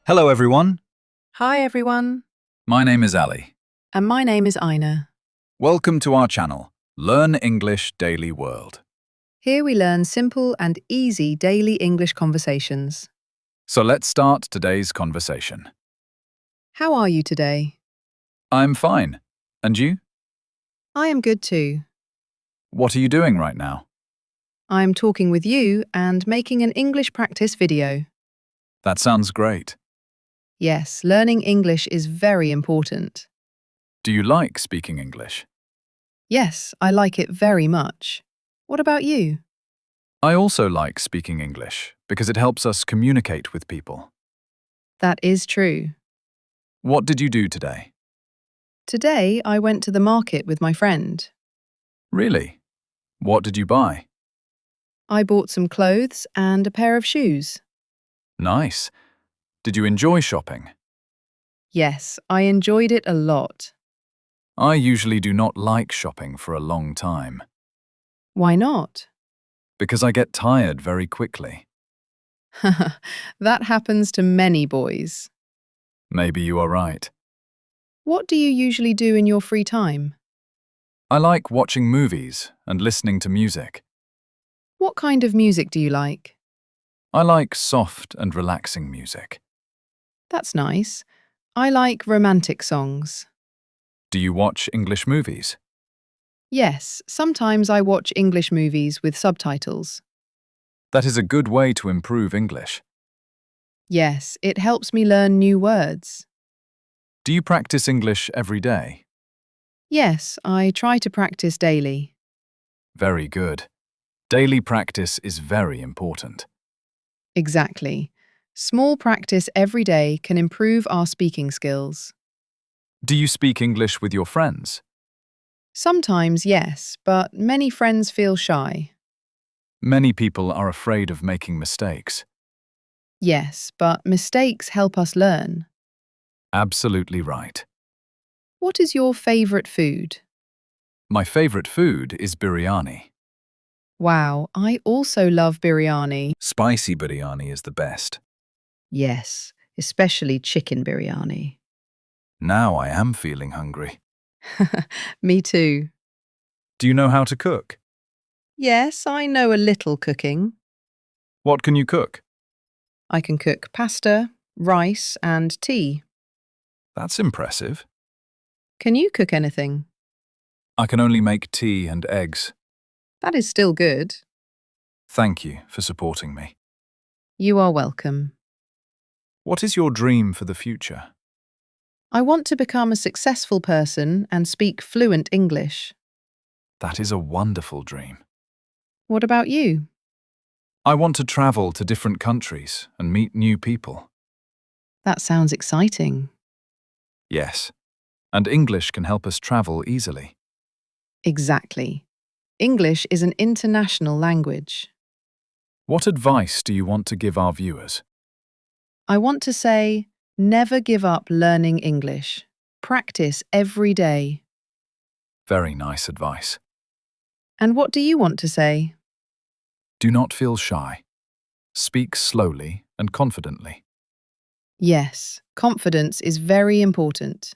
Hello everyone, Hi everyone, my name is Ali. and my name is Ina. Welcome to our channel, Learn English Daily World. Here we learn simple and easy daily English conversations. So let's start today's conversation. How are you today? I'm fine. And you? I am good too. What are you doing right now? I'm talking with you and making an English practice video. That sounds great. Yes, learning English is very important. Do you like speaking English? Yes, I like it very much. What about you? I also like speaking English because it helps us communicate with people. That is true. What did you do today? Today I went to the market with my friend. Really? What did you buy? I bought some clothes and a pair of shoes. Nice. Did you enjoy shopping? Yes, I enjoyed it a lot. I usually do not like shopping for a long time Why not? because I get tired very quickly. That happens to many boys. Maybe you are right. What do you usually do in your free time? I like watching movies and listening to music. What kind of music do you like? I like soft and relaxing music. That's nice. I like romantic songs. Do you watch English movies? Yes, sometimes I watch English movies with subtitles. That is a good way to improve English. Yes, it helps me learn new words. Do you practice English every day? Yes, I try to practice daily. Very good. Daily practice is very important. Exactly. Small practice every day can improve our speaking skills. Do you speak English with your friends? Sometimes, yes, but many friends feel shy. Many people are afraid of making mistakes. Yes, but mistakes help us learn. Absolutely right. What is your favorite food? My favorite food is biryani. Wow, I also love biryani. Spicy biryani is the best. Yes, especially chicken biryani. Now I am feeling hungry. Me too. Do you know how to cook? Yes, I know a little cooking. What can you cook? I can cook pasta, rice, and tea. That's impressive. Can you cook anything? I can only make tea and eggs. That is still good. Thank you for supporting me. You are welcome. What is your dream for the future? I want to become a successful person and speak fluent English. That is a wonderful dream. What about you? I want to travel to different countries and meet new people. That sounds exciting. Yes, and English can help us travel easily. Exactly. English is an international language. What advice do you want to give our viewers? I want to say, never give up learning English. Practice every day. Very nice advice. And what do you want to say? Do not feel shy. Speak slowly and confidently. Yes, confidence is very important.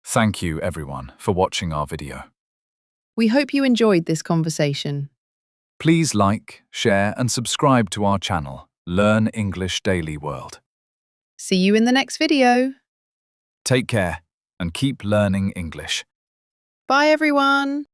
Thank you, everyone, for watching our video. We hope you enjoyed this conversation. Please like, share, and subscribe to our channel, Learn English Daily World. See you in the next video. Take care and keep learning English. Bye, everyone.